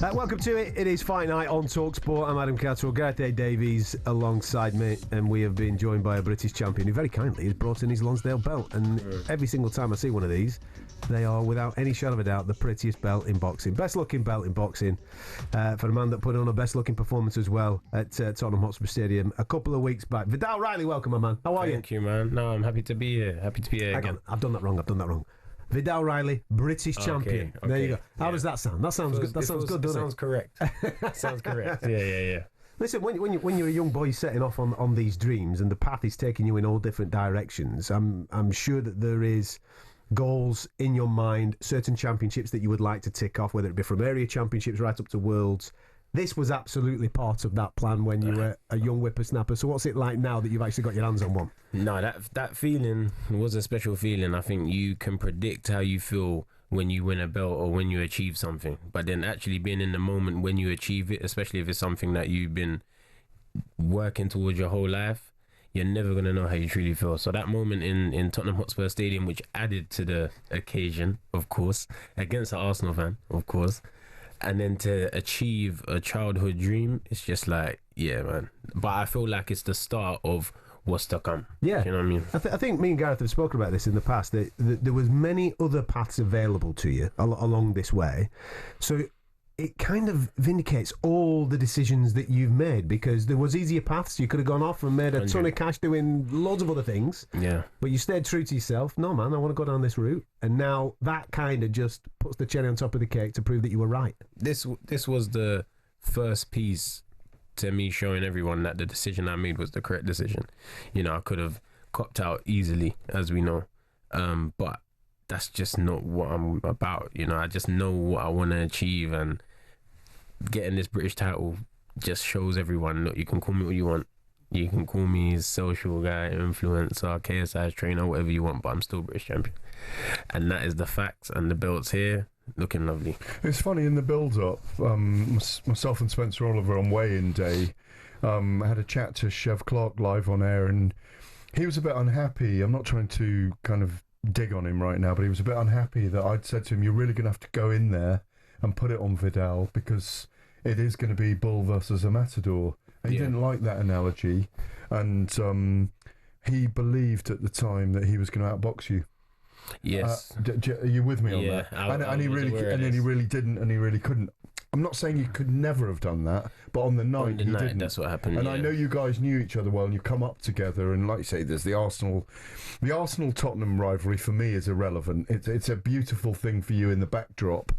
Welcome to it. It is Fight Night on talkSPORT. I'm Adam Catterall, Gareth A. Davies alongside me, and we have been joined by a British champion who very kindly has brought in his Lonsdale belt. And every single time I see one of these, they are, without any shadow of a doubt, the prettiest belt in boxing. Best looking belt in boxing for a man that put on a best looking performance as well at Tottenham Hotspur Stadium a couple of weeks back. Viddal Riley, welcome, my man. How are you? Thank you, man. No, I'm happy to be here. Happy to be here again. I've done that wrong. Viddal Riley, British champion. Okay. There you go. How does that sound? That sounds good. That sounds good, doesn't it? Sounds correct. Sounds correct. Yeah. Listen, when you're a young boy setting off on these dreams and the path is taking you in all different directions, I'm sure that there is goals in your mind, certain championships that you would like to tick off, whether it be from area championships right up to worlds. This was absolutely part of that plan when you were a young whippersnapper. So what's it like now that you've actually got your hands on one? No, that feeling was a special feeling. I think you can predict how you feel when you win a belt or when you achieve something. But then actually being in the moment when you achieve it, especially if it's something that you've been working towards your whole life, you're never going to know how you truly feel. So that moment in Tottenham Hotspur Stadium, which added to the occasion, of course, against an Arsenal fan, of course, and then to achieve a childhood dream, it's just like, yeah, man. But I feel like it's the start of what's to come. Yeah. You know what I mean? I think me and Gareth have spoken about this in the past, that there was many other paths available to you along this way. So it kind of vindicates all the decisions that you've made, because there was easier paths. You could have gone off and made a ton of cash doing loads of other things. Yeah. But you stayed true to yourself. No, man, I want to go down this route. And now that kind of just puts the cherry on top of the cake to prove that you were right. This was the first piece to me showing everyone that the decision I made was the correct decision. You know, I could have copped out easily, as we know. But that's just not what I'm about. You know, I just know what I want to achieve, and getting this British title just shows everyone, look, you can call me what you want. You can call me social guy, influencer, KSI trainer, whatever you want, but I'm still British champion. And that is the facts, and the belt's here, looking lovely. It's funny, in the build-up, myself and Spencer Oliver on weigh-in day had a chat to Chev Clark live on air, and he was a bit unhappy. I'm not trying to kind of dig on him right now, but he was a bit unhappy that I'd said to him, you're really going to have to go in there and put it on Viddal, because it is going to be bull versus a matador. And he didn't like that analogy, and he believed at the time that he was going to outbox you. Yes. Are you with me on that? And he really didn't, and he really couldn't. I'm not saying you could never have done that, but on the night he didn't. That's what happened. And I know you guys knew each other well, and you come up together. And like you say, there's the Arsenal Tottenham rivalry. For me, is irrelevant. It's a beautiful thing for you in the backdrop,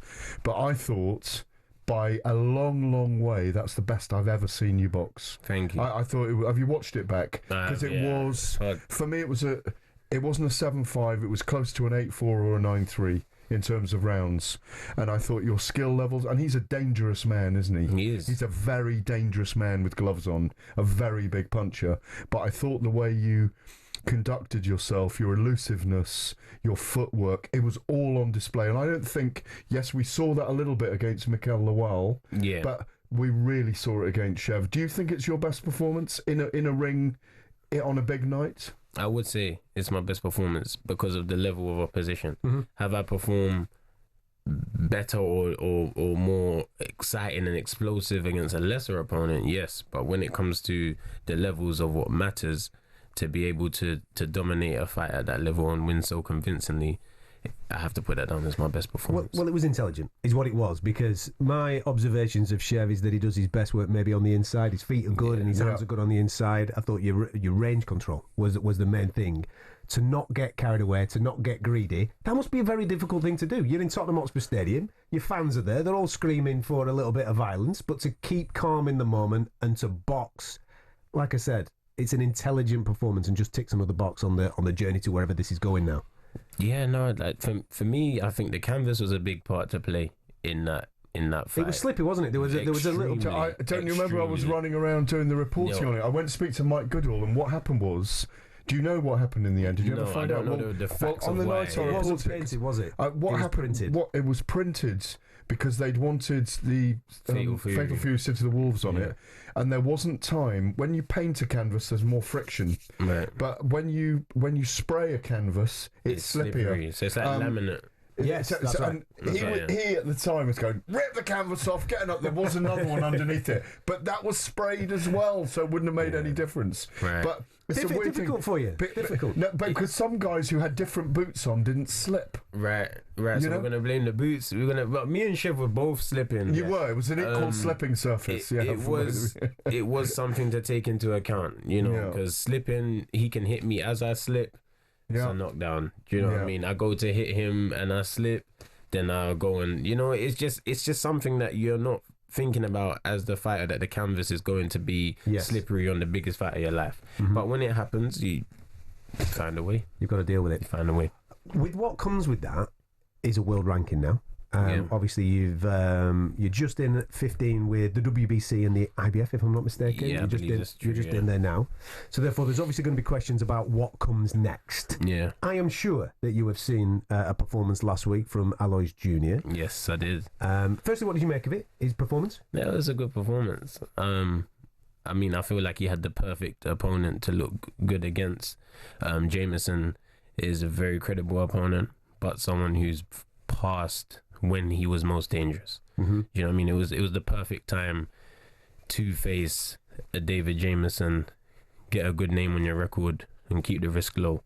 but I thought, by a long, long way, that's the best I've ever seen you box. Thank you. I thought. Have you watched it back? Because was for me. It wasn't a 7-5. It was close to an 8-4 or a 9-3 in terms of rounds. And I thought your skill levels. And he's a dangerous man, isn't he? He is. He's a very dangerous man with gloves on. A very big puncher. But I thought the way you conducted yourself, your elusiveness, your footwork, it was all on display. And I don't think, yes, we saw that a little bit against Mikel Lawal, but we really saw it against Chev. Do you think it's your best performance in a ring on a big night? I would say it's my best performance because of the level of opposition. Have I performed better or more exciting and explosive against a lesser opponent? Yes, but when it comes to the levels of what matters, to be able to dominate a fight at that level and win so convincingly, I have to put that down as my best performance. Well, it was intelligent, is what it was, because my observations of Chev is that he does his best work maybe on the inside. His feet are good and his hands are good on the inside. I thought your range control was the main thing. To not get carried away, to not get greedy, that must be a very difficult thing to do. You're in Tottenham Hotspur Stadium, your fans are there, they're all screaming for a little bit of violence, but to keep calm in the moment and to box, like I said, it's an intelligent performance and just ticks another box on the journey to wherever this is going now. Yeah, no, like for me, I think the canvas was a big part to play in that fight. It was slippy, wasn't it? There was a little. Don't you remember I was running around doing the reporting on it? I went to speak to Mike Goodall, and what happened was, do you know what happened in the end? Did you ever find out? No, I don't know the facts of why. It wasn't printed, was it? What happened? It was printed because they'd wanted the Fatal Fury City of the Wolves on it, and there wasn't time. When you paint a canvas, there's more friction. Right. But when you spray a canvas, it's slippier. Slippery. So it's like laminate. Yes, that's right. And he at the time was going, rip the canvas off, getting up. There was another one underneath it, but that was sprayed as well, so it wouldn't have made any difference. Right. But it's a weird difficult thing. for you. Difficult. No, but because some guys who had different boots on didn't slip. Right. So we're gonna blame the boots. But me and Chev were both slipping. You were. It was an equal slipping surface. It was something to take into account, because slipping, he can hit me as I slip. It's a knockdown. Do you know what I mean? I go to hit him and I slip, then I'll go and it's just something that you're not thinking about as the fighter, that the canvas is going to be slippery on the biggest fight of your life. But when it happens, you find a way. You've got to deal with it. You find a way. With what comes with that is a world ranking now. Obviously, you're just in at 15 with the WBC and the IBF, if I'm not mistaken. Yeah, you're just in there now. So therefore, there's obviously going to be questions about what comes next. Yeah, I am sure that you have seen a performance last week from Aloys Junior. Yes, I did. Firstly, what did you make of it? His performance? Yeah, it was a good performance. I mean, I feel like he had the perfect opponent to look good against. Jameson is a very credible opponent, but someone who's past when he was most dangerous. You know what I mean? It was the perfect time to face a David Jameson, get a good name on your record and keep the risk low.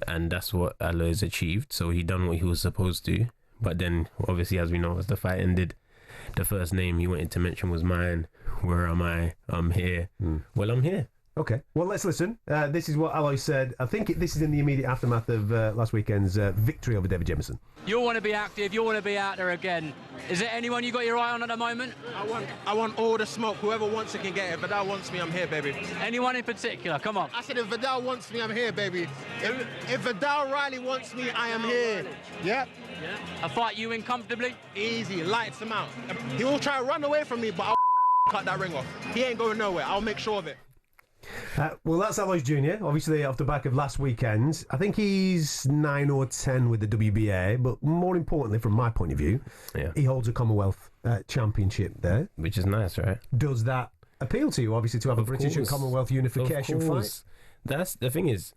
And that's what Aloys achieved. So he done what he was supposed to. But then, obviously, as we know, as the fight ended, the first name he wanted to mention was mine. Where am I? I'm here. Well, I'm here. Okay, well, let's listen. This is what Aloys said. I think this is in the immediate aftermath of last weekend's victory over David Jameson. You want to be active, you want to be out there again. Is there anyone you got your eye on at the moment? I want all the smoke. Whoever wants it can get it. If Viddal wants me, I'm here, baby. Anyone in particular? Come on. I said if Viddal wants me, I'm here, baby. If Viddal Riley wants me, I am here. Yeah? A fight you win comfortably? Easy, lights him out. He will try to run away from me, but I'll cut that ring off. He ain't going nowhere. I'll make sure of it. Well, that's Aloys Junior. Obviously, off the back of last weekend, I think he's 9 or 10 with the WBA. But more importantly, from my point of view, he holds a Commonwealth Championship there, which is nice, right? Does that appeal to you? Obviously, to have a British and Commonwealth unification fight. That's the thing is,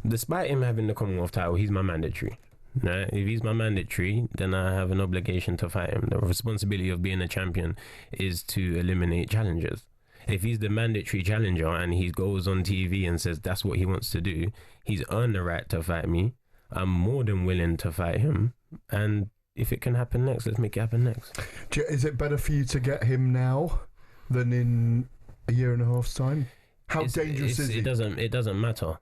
despite him having the Commonwealth title, he's my mandatory. Right? If he's my mandatory, then I have an obligation to fight him. The responsibility of being a champion is to eliminate challengers. If he's the mandatory challenger and he goes on TV and says that's what he wants to do, he's earned the right to fight me. I'm more than willing to fight him. And if it can happen next, let's make it happen next. Is it better for you to get him now than in a year and a half's time? How dangerous is he? It doesn't matter.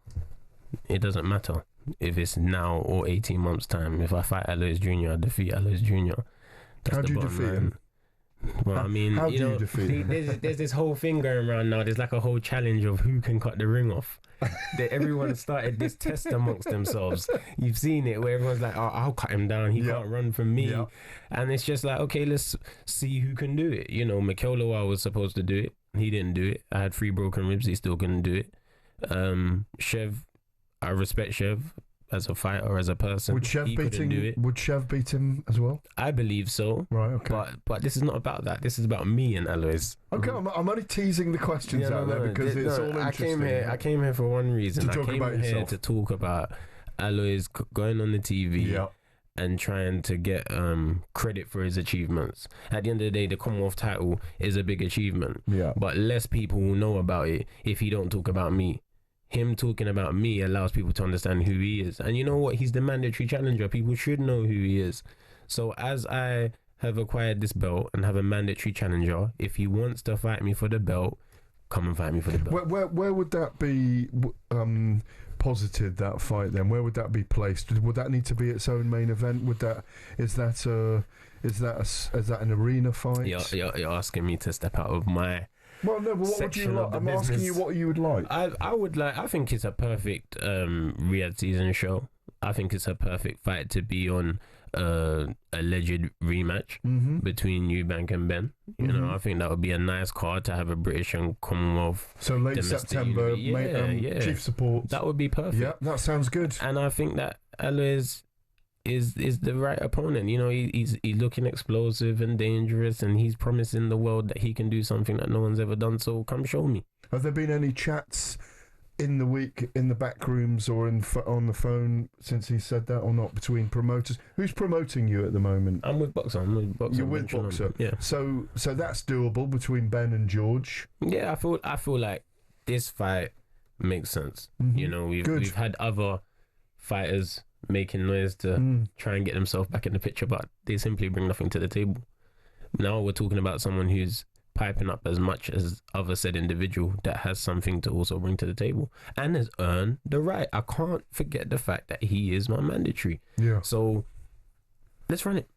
It doesn't matter if it's now or 18 months' time. If I fight Aloys Junior, I defeat Aloys Junior. How do you defeat him? Well, I mean, how do you defeat him? There's this whole thing going around now. There's like a whole challenge of who can cut the ring off. Everyone started this test amongst themselves. You've seen it where everyone's like, oh, I'll cut him down. He can't run from me. And it's just like, okay, let's see who can do it. Mikel Lawal was supposed to do it. He didn't do it. I had 3 broken ribs. He still couldn't do it. Chev, I respect Chev as a fighter, as a person. Would Chev beat him as well? I believe so. Right, okay. But this is not about that. This is about me and Aloys. Okay, I'm only teasing the questions out there because it's all interesting. I came here for one reason. To talk about yourself. To talk about Aloys going on the TV and trying to get credit for his achievements. At the end of the day, the Commonwealth title is a big achievement. Yeah. But less people will know about it if he don't talk about me. Him talking about me allows people to understand who he is. And you know what? He's the mandatory challenger. People should know who he is. So as I have acquired this belt and have a mandatory challenger, if he wants to fight me for the belt, come and fight me for the belt. Where would that be posited, that fight then? Where would that be placed? Would that need to be its own main event? Is that an arena fight? You're asking me to step out of my... Well, no, but what would you like? I'm asking you what you would like. I think it's a perfect Riyadh season show. I think it's a perfect fight to be on alleged rematch between Eubank and Ben. You know, I think that would be a nice card to have a British and Commonwealth. So late September, chief support. That would be perfect. Yeah, that sounds good. And I think that Aloys is the right opponent. You know, he's looking explosive and dangerous, and he's promising the world that he can do something that no one's ever done. So come show me. Have there been any chats in the week in the back rooms or on the phone since he said that or not between promoters? Who's promoting you at the moment? I'm with Boxer. You're with Boxer. Yeah. So that's doable between Ben and George. Yeah, I feel like this fight makes sense. You know, we've had other fighters making noise to try and get themselves back in the picture, but they simply bring nothing to the table. Now we're talking about someone who's piping up as much as other said individual that has something to also bring to the table and has earned the right. I can't forget the fact that he is my mandatory. Yeah. So let's run it.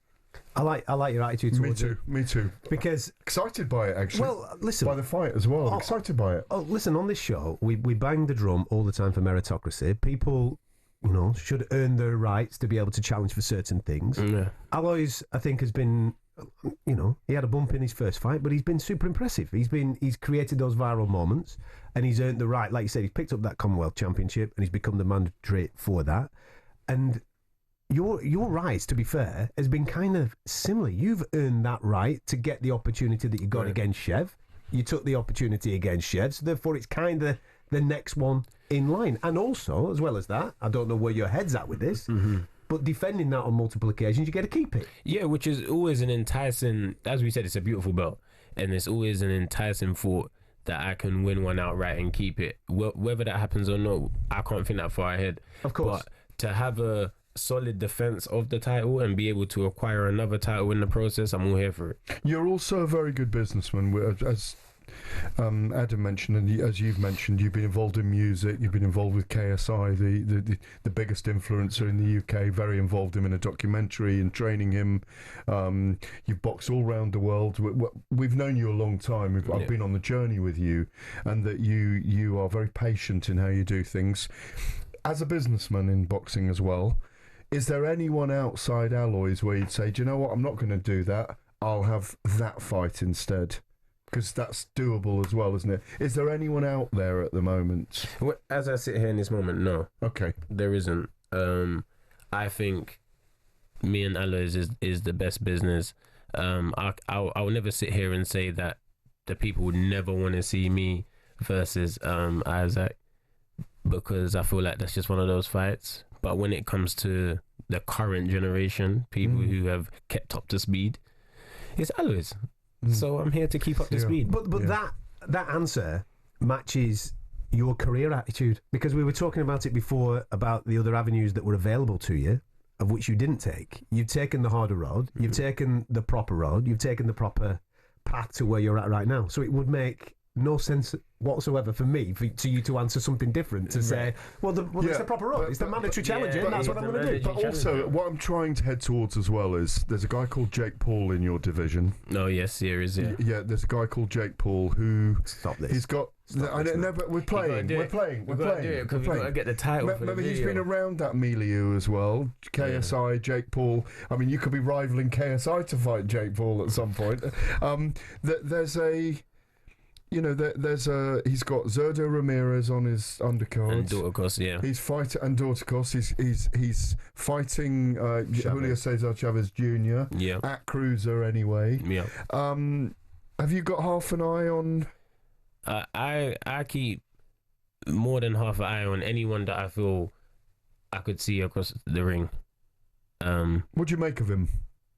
I like your attitude towards it. Me too. Because excited by it, actually. Well, listen. By the fight as well. Excited by it. Oh, listen, on this show, we bang the drum all the time for meritocracy. People, you know, should earn their rights to be able to challenge for certain things. Yeah. Aloys, I think, has been, you know, he had a bump in his first fight, but he's been super impressive. He's created those viral moments, and he's earned the right. Like you said, he's picked up that Commonwealth Championship, and he's become the mandatory for that. And your rise, to be fair, has been kind of similar. You've earned that right to get the opportunity that you got against Chev. You took the opportunity against Chev, so therefore it's kind of the next one in line. And also, as well as that, I don't know where your head's at with this, but defending that on multiple occasions, you get to keep it. Yeah, which is always an enticing, as we said, it's a beautiful belt, and it's always an enticing thought that I can win one outright and keep it. Whether that happens or not, I can't think that far ahead. Of course. But to have a solid defense of the title and be able to acquire another title in the process, I'm all here for it. You're also a very good businessman, as Adam mentioned, and as you've mentioned, you've been involved in music, you've been involved with KSI, the biggest influencer in the UK, very involved him in a documentary and training him. You've boxed all around the world. We've known you a long time. I've been on the journey with you, and that you are very patient in how you do things. As a businessman in boxing as well, is there anyone outside Aloys where you'd say, do you know what, I'm not going to do that, I'll have that fight instead? Because that's doable as well, isn't it? Is there anyone out there at the moment? Well, as I sit here in this moment, no. Okay. There isn't. I think me and Aloys is the best business. I'll never sit here and say that the people would never want to see me versus Isaac, because I feel like that's just one of those fights. But when it comes to the current generation, people who have kept up to speed, it's Aloys. So I'm here to keep up to speed. But that answer matches your career attitude, because we were talking about it before about the other avenues that were available to you, of which you didn't take. You've taken the harder road, you've taken the proper road, you've taken the proper path to where you're at right now. So it would make no sense whatsoever for me to you to answer something different, to say, it's the proper road, it's the mandatory challenge, and that's what I'm going to do. But also, what I'm trying to head towards as well is there's a guy called Jake Paul in your division. Oh yes, there is. Yeah, there's a guy called Jake Paul who stop this. He's got. I don't know, but we're playing. We're playing. We've got to get the title. Maybe he's been around that milieu as well. KSI, Jake Paul. I mean, you could be rivaling KSI to fight Jake Paul at some point. There's a. You know, he's got Zerdo Ramirez on his undercard. And Dorticos, yeah. He's fighting, and Dorticos. He's fighting Julio Cesar Chavez Jr. At cruiser anyway. Yeah. Have you got half an eye on? I keep more than half an eye on anyone that I feel I could see across the ring. What do you make of him?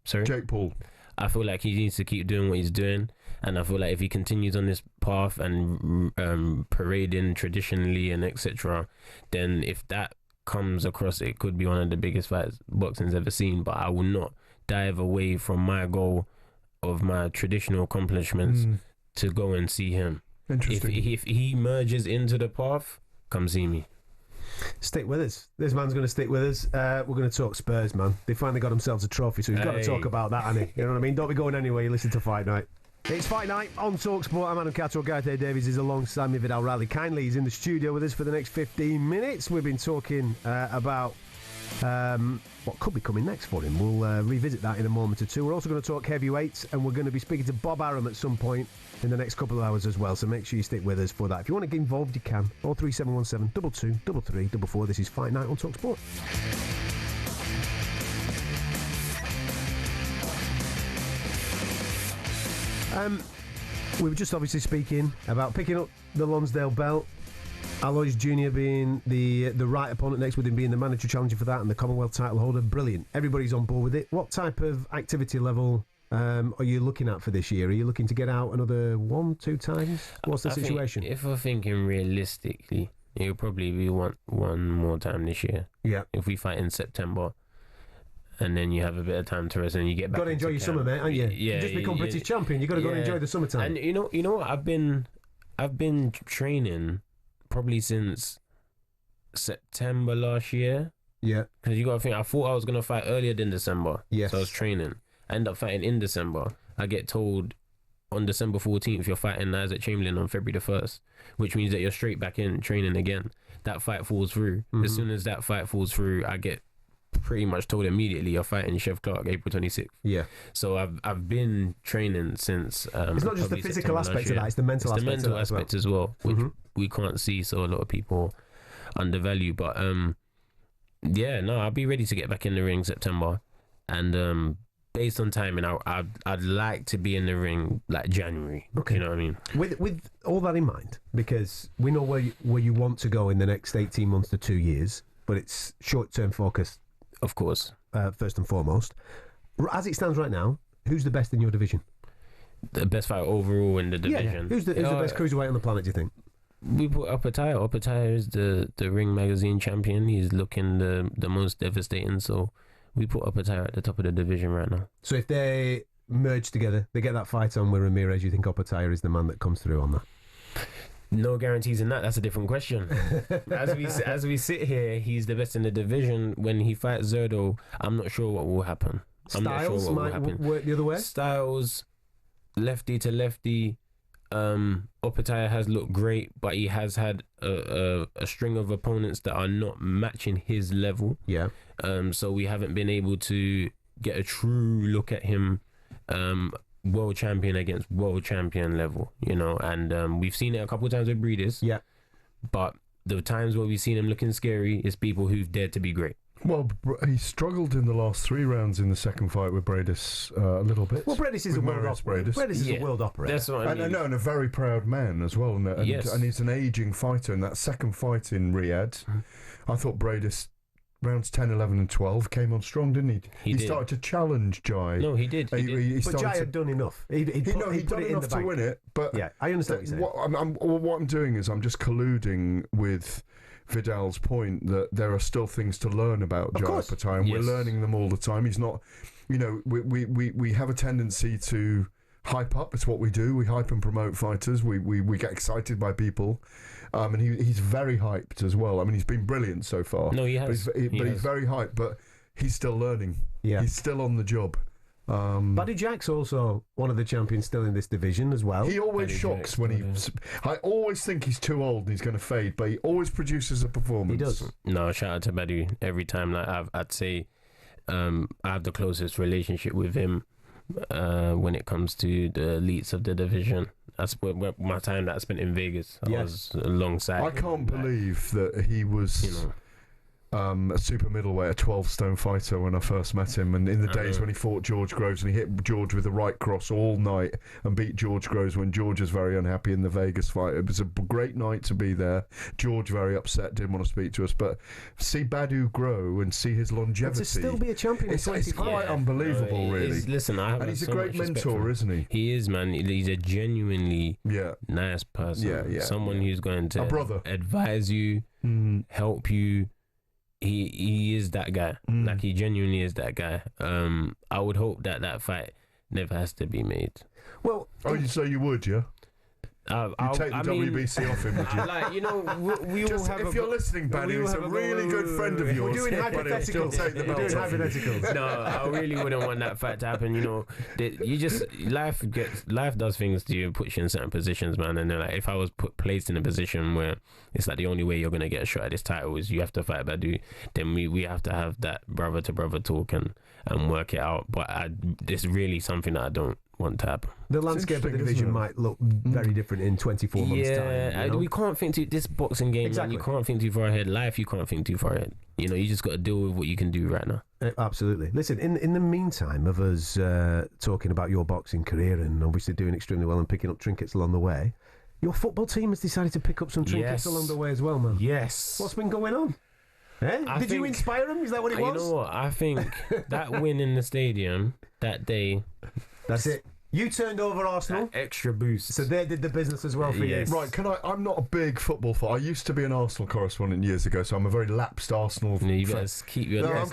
Sorry? Jake Paul. I feel like he needs to keep doing what he's doing, and I feel like if he continues on this path and parading traditionally and etc., then if that comes across, it could be one of the biggest fights boxing's ever seen. But I will not dive away from my goal of my traditional accomplishments to go and see him. Interesting. If he merges into the path, come see me. Stick with us. This man's going to stick with us. We're going to talk Spurs, man. They finally got themselves a trophy, so he's got to talk about that, hasn't he? You know what I mean? Don't be going anywhere. You listen to Fight Night. It's Fight Night on talkSPORT. I'm Adam Catterall. Gareth Davies is alongside me. Viddal Riley kindly is in the studio with us for the next 15 minutes. We've been talking about what could be coming next for him. We'll revisit that in a moment or two. We're also going to talk heavyweights, and we're going to be speaking to Bob Arum at some point in the next couple of hours as well, so make sure you stick with us for that. If you want to get involved, you can. 03717 22 33 44. This is Fight Night on talkSPORT. We were just obviously speaking about picking up the Lonsdale belt. Aloys Junior being the right opponent next, with him being the mandatory challenger for that and the Commonwealth title holder. Brilliant. Everybody's on board with it. What type of activity level are you looking at for this year? Are you looking to get out another 1-2 times? What's the situation? If we're thinking realistically, it'll probably be one more time this year. Yeah. If we fight in September, and then you have a bit of time to rest, and you get back. Got to enjoy your summer, mate, haven't you? Yeah. You just become British champion. You got to go and enjoy the summertime. And you know what? I've been training probably since September last year. Yeah. Because you got to think, I thought I was going to fight earlier than December. Yes. So I was training. I end up fighting in December. I get told on December 14th, you're fighting Isaac Chamberlain on February the 1st, which means that you're straight back in training again. That fight falls through. Mm-hmm. As soon as that fight falls through, I get pretty much told immediately, you're fighting Chev Clark April 26th. Yeah. So I've been training since it's not just the physical aspect of that, it's the mental aspect as well, which we can't see, so a lot of people undervalue. But I'll be ready to get back in the ring September, and based on timing, I'd like to be in the ring like January. Okay. You know what I mean? With all that in mind, because we know where you want to go in the next 18 months to 2 years, but it's short-term focus. Of course. First and foremost. As it stands right now, who's the best in your division? The best fighter overall in the division. Yeah. Who's the best cruiserweight on the planet, do you think? We put Uppertire. Uppertire is the Ring Magazine champion. He's looking the most devastating, so we put Uppertire at the top of the division right now. So if they merge together, they get that fight on with Ramirez, you think Uppertire is the man that comes through on that? No guarantees in that. That's a different question. As we sit here, he's the best in the division. When he fights Zerdo, I'm not sure what will happen. Styles might work the other way. Styles, lefty to lefty. Uppertire has looked great, but he has had a string of opponents that are not matching his level. Yeah. So we haven't been able to get a true look at him. World champion against world champion level, and we've seen it a couple of times with Breeders. Yeah. But the times where we've seen him looking scary is people who've dared to be great. Well, he struggled in the last 3 rounds in the second fight with Bradis a little bit. Well, Bradis is a world operator. Bradis is a world operator. That's what I mean. And a very proud man as well. And yes. And he's an aging fighter. In that second fight in Riyadh, I thought Bradis, rounds 10, 11 and 12, came on strong, didn't he? He started to challenge Jai. No, he did. But Jai had done enough. He'd done enough to win it. But yeah, I understand what you're saying. What I'm doing is I'm just colluding with Viddal's point that there are still things to learn about Jai Patai, and we're learning them all the time. He's not, we have a tendency to hype up. It's what we do. We hype and promote fighters. We get excited by people, and he's very hyped as well. I mean, he's been brilliant so far. No, he has. He's very hyped, but he's still learning. Yeah, he's still on the job. Buddy Jack's also one of the champions still in this division as well. He always shocks when I always think he's too old and he's going to fade, but he always produces a performance. He does. No, shout out to Badu every time. Like I'd say, I have the closest relationship with him when it comes to the elites of the division. That's my time that I spent in Vegas. I was alongside. I can't believe that he was a super middleweight, a 12-stone fighter when I first met him, and in the days when he fought George Groves and he hit George with the right cross all night and beat George Groves when George was very unhappy in the Vegas fight. It was a great night to be there. George very upset, didn't want to speak to us, but see Badu grow and see his longevity. And to still be a champion, it's quite unbelievable, really. Listen, and he's a great mentor, isn't he? He is, man. He's a genuinely nice person. Yeah. Someone who's going to a brother. Advise you, help you. He is that guy. Like, he genuinely is that guy. I would hope that fight never has to be made. Well, so you would, yeah? You take the WBC off him, would you? We all have. If you're listening, Benny, he's a really good friend of yours. We're doing hypotheticals. No, I really wouldn't want that fight to happen. Life does things to you, puts you in certain positions, man. And like, if I was placed in a position where it's like the only way you're gonna get a shot at this title is you have to fight Badu, then we have to have that brother to brother talk and work it out. But it's really something that I don't want to happen. The landscape of the division might look very different in 24 months' time. Yeah, we can't think this boxing game. Exactly. Man, you can't think too far ahead. Life, you can't think too far ahead. You just got to deal with what you can do right now. Absolutely. Listen, in the meantime of us talking about your boxing career and obviously doing extremely well and picking up trinkets along the way, Your football team has decided to pick up some trinkets along the way as well, man. Yes. What's been going on? Did you inspire them? Is that what it was? You know what? I think that win in the stadium that day. That's it. You turned over Arsenal. Extra boost. So they did the business as well for you. Right, I'm not a big football fan. I used to be an Arsenal correspondent years ago, so I'm a very lapsed Arsenal fan. You better keep your... No,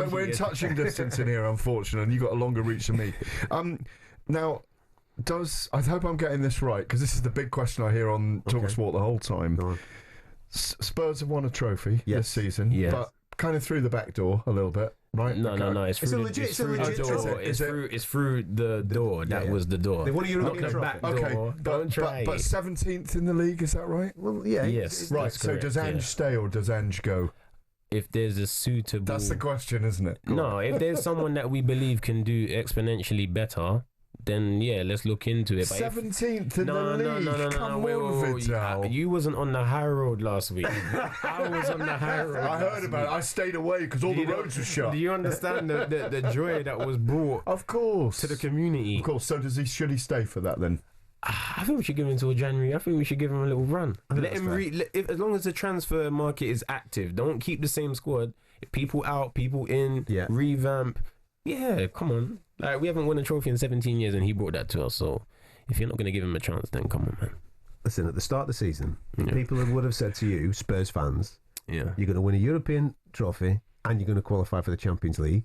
we're in touching distance in here, unfortunately, and you've got a longer reach than me. Now, I hope I'm getting this right, because this is the big question I hear on talkSPORT the whole time. Spurs have won a trophy this season, but kind of through the back door a little bit. Right? No. It's through the door. It's through the door. That was the door. They won a European trophy. Door. Don't try. But 17th in the league, is that right? Well, yeah. Yes. Right. So correct, does Ange stay or does Ange go? If there's a suitable... That's the question, isn't it? No, if there's someone that we believe can do exponentially better, then let's look into it. But 17th in the league. Come on, Viddal. You wasn't on the high road last week. I was on the high road. I heard about it. I stayed away because all the roads were shut. Do you understand the joy that was brought? Of course, to the community. Of course. So should he stay for that then? I think we should give him until January. I think we should give him a little run. Let him as long as the transfer market is active. Don't keep the same squad. People out, people in. Revamp. Yeah, come on. Like, we haven't won a trophy in 17 years and he brought that to us. So if you're not going to give him a chance, then come on, man. Listen, at the start of the season, people would have said to you, Spurs fans, you're going to win a European trophy and you're going to qualify for the Champions League.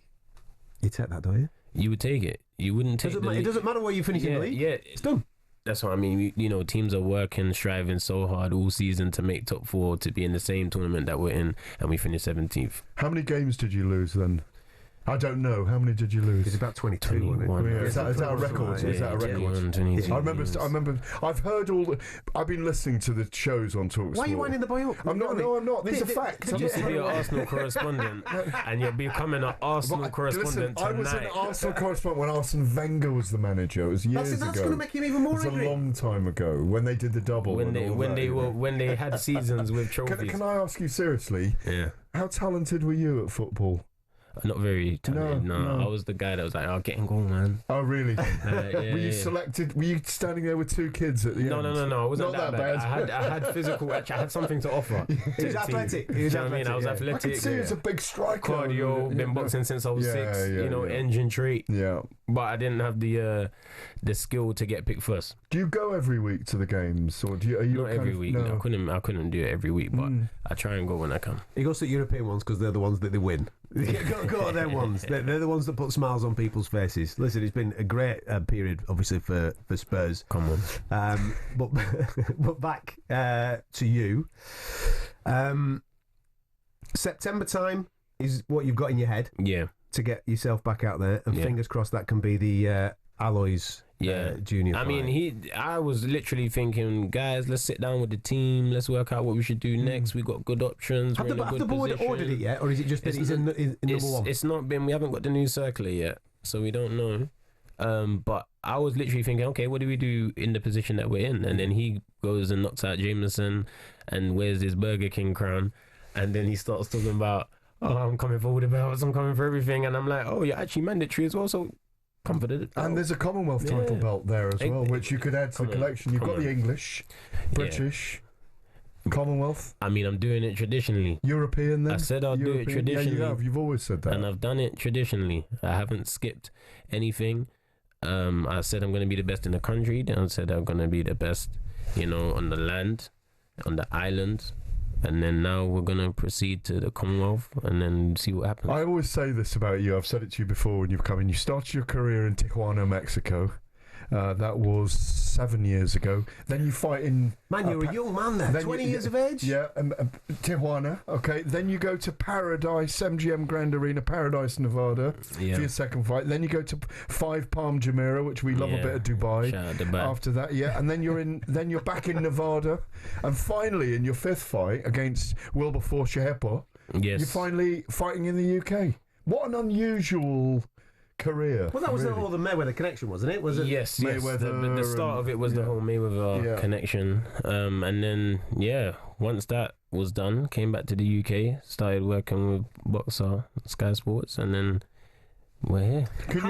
You take that, don't you? You would take it. You wouldn't take it. It doesn't matter where you finish in the league. Yeah, it's done. That's what I mean. Teams are working, striving so hard all season to make top 4, to be in the same tournament that we're in, and we finished 17th. How many games did you lose then? I don't know. How many did you lose? It's about 22. 21. Is that a record? Is that a record? 22. I remember. I've heard I've been listening to the shows on talkSPORT. Why are you winding the boy up? I'm not. No, I'm not. These are facts. You used to be an Arsenal correspondent, and you're becoming an Arsenal correspondent tonight. I was an Arsenal correspondent when Arsene Wenger was the manager. It was years ago. That's going to make him even more angry. It was a long time ago when they did the double. When they had seasons with trophies. Can I ask you seriously? Yeah. How talented were you at football? Not very talented. No. I was the guy that was like, get in goal, man. Oh, really? Were you selected? Were you standing there with 2 kids at the end? No. I wasn't that bad. I had physical. Actually, I had something to offer. He was athletic. I was athletic. I could see he was a big striker. Cardio. Been boxing since I was 6. Engine trait. Yeah. But I didn't have the skill to get picked first. Do you go every week to the games, or are you not every week? No. I couldn't do it every week, but I try and go when I can. He goes to the European ones because they're the ones that they win. Go to their ones. They're the ones that put smiles on people's faces. Listen, it's been a great period, obviously, for Spurs. Come on. But back to you. September time is what you've got in your head. Yeah. To get yourself back out there, and fingers crossed that can be the Aloys Junior. I mean, I was literally thinking, guys, let's sit down with the team. Let's work out what we should do next. We got good options. Have the board ordered it yet, or is it just that he's in number 1? It's not been. We haven't got the new circular yet, so we don't know. But I was literally thinking, okay, what do we do in the position that we're in? And then he goes and knocks out Jameson and wears his Burger King crown, and then he starts talking about, I'm coming for all the belts, I'm coming for everything, and I'm like, you're actually mandatory as well, so confident. And there's a Commonwealth title belt there as well, which you could add to the collection. You've got the English, British, Commonwealth. I mean, I'm doing it traditionally. European then? I said I'll do it traditionally. Yeah, you have. You've always said that. And I've done it traditionally. I haven't skipped anything. I said I'm going to be the best in the country. Then I said I'm going to be the best, on the land, on the island. And then now we're going to proceed to the Commonwealth and then see what happens. I always say this about you. I've said it to you before when you've come in. You started your career in Tijuana, Mexico. That was 7 years ago. Then you fight in... Man, you're a young man there. 20 years of age? Yeah, Tijuana. Okay, then you go to Paradise, MGM Grand Arena, Paradise, Nevada for your second fight. Then you go to 5 Palm Jumeirah, which we love a bit of Dubai. Shout out Dubai. After that, and then you're back in Nevada. And finally, in your 5th fight against Wilberforce Shehepo, you're finally fighting in the UK. What an unusual... career. Well, that was all the Mayweather connection, wasn't it? Was it? Yes. Mayweather. The start of it was the whole Mayweather connection, and then once that was done, came back to the UK, started working with Boxer, Sky Sports, and then we're here. Can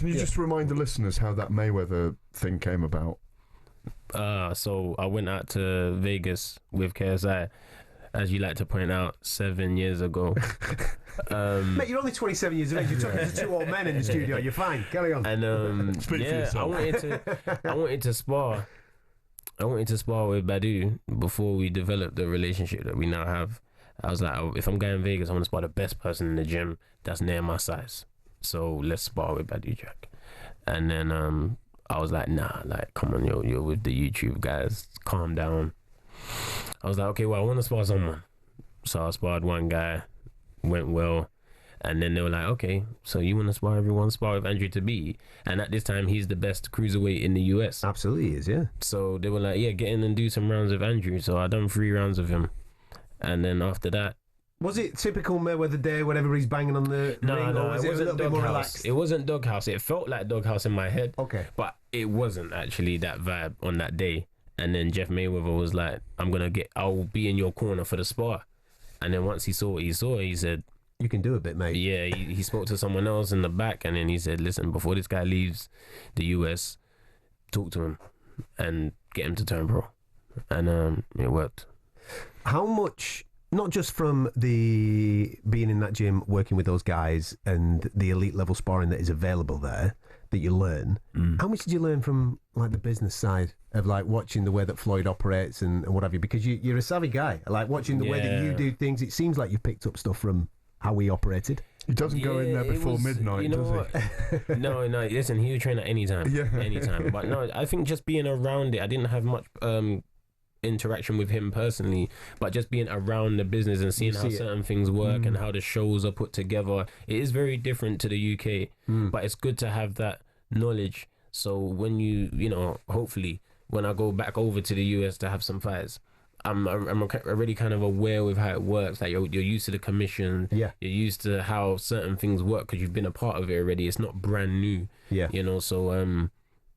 you just remind the listeners how that Mayweather thing came about? So I went out to Vegas with KSI, as you like to point out, 7 years ago. Mate, you're only 27 years of age. You're talking to two old men in the studio. You're fine. Carry on. And I wanted to spar. I wanted to spar with Badu before we developed the relationship that we now have. I was like, if I'm going to Vegas, I want to spar the best person in the gym that's near my size. So let's spar with Badu Jack. And then I was like, nah, like, come on, you're with the YouTube guys. Calm down. I was like, okay, well, I want to spar someone. So I sparred one guy, went well. And then they were like, okay, so you want to spar everyone? Spar with Andrew Tabiti. And at this time, he's the best cruiserweight in the US. Absolutely is, yeah. So they were like, yeah, get in and do some rounds with Andrew. So I done 3 rounds with him. And then after that... Was it typical Mayweather Day when everybody's banging on the ring? Or was it a little bit more relaxed? It wasn't Doghouse. It felt like Doghouse in my head. Okay. But it wasn't actually that vibe on that day. And then Jeff Mayweather was like, I'll be in your corner for the spar. And then once he saw what he saw, he said... You can do a bit, mate. Yeah, he spoke to someone else in the back, and then he said, listen, before this guy leaves the US, talk to him and get him to turn pro. And it worked. How much, not just from the being in that gym, working with those guys and the elite level sparring that is available there, that you learn, how much did you learn from like the business side of like watching the way that Floyd operates and what have you? Because you're a savvy guy. Like watching the way that you do things, it seems like you've picked up stuff from how we operated. He doesn't go in there before midnight, does he? No. Listen, he would train at any time. Yeah. Anytime. But no, I think just being around it, I didn't have much interaction with him personally, but just being around the business and seeing how certain things work and how the shows are put together, it is very different to the UK. But it's good to have that knowledge. So when you know, hopefully, when I go back over to the US to have some fights, I'm already kind of aware with how it works. Like you're used to the commission. Yeah. You're used to how certain things work because you've been a part of it already. It's not brand new. Yeah. You know, so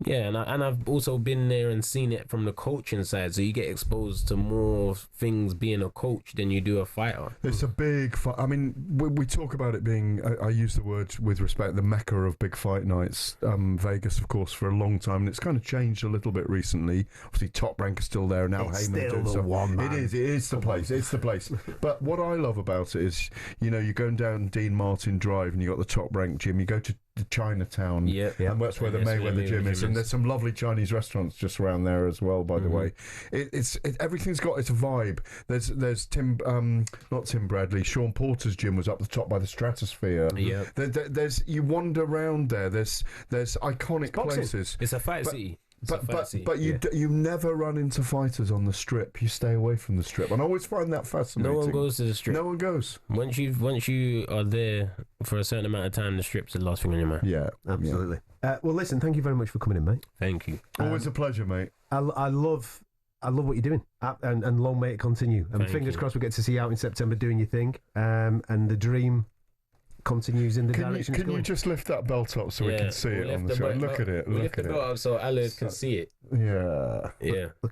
yeah, and I've also been there and seen it from the coaching side. So you get exposed to more things being a coach than you do a fighter. It's a big fight. I mean, we talk about it being, I use the word with respect, the mecca of big fight nights. Vegas, of course, for a long time, and it's kind of changed a little bit recently. Obviously, Top Rank is still there now. It's Heyman still the one, man. It is the place. It's the place. But what I love about it is, you know, you're going down Dean Martin Drive and you got the Top Rank gym. You go to the Chinatown, and that's where the Mayweather gym is, and there's some lovely Chinese restaurants just around there as well. By the way, everything's got its vibe. There's not Tim Bradley, Sean Porter's gym was up the top by the Stratosphere. Yeah, there's you wander around there. There's iconic places. It's a fight city. But you never run into fighters on the strip. You stay away from the strip, and I always find that fascinating. No one goes to the strip. No one goes. Once you are there for a certain amount of time, the strip's the last thing on your mind. Yeah, absolutely. Well, listen, thank you very much for coming in, mate. Thank you. Always a pleasure, mate. I love what you're doing, and long may it continue. And fingers crossed we get to see you out in September doing your thing, and the dream continues in the direction it's going. Can you just lift that belt up so we can see it on the show? Look at it. Lift the belt up so Aloys can see it. Yeah.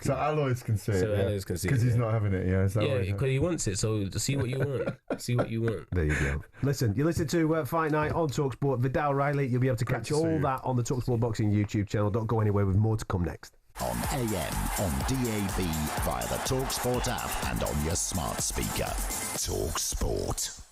So Aloys can see it. So Aloys can see it. Because he's not having it, because he wants it. So see what you want. See what you want. There you go. Listen, you listen to Fight Night on talkSPORT. Viddal Riley, you'll be able to catch all that on the talkSPORT Boxing YouTube channel. Don't go anywhere, with more to come next. On AM, on DAB, via the talkSPORT app and on your smart speaker. talkSPORT.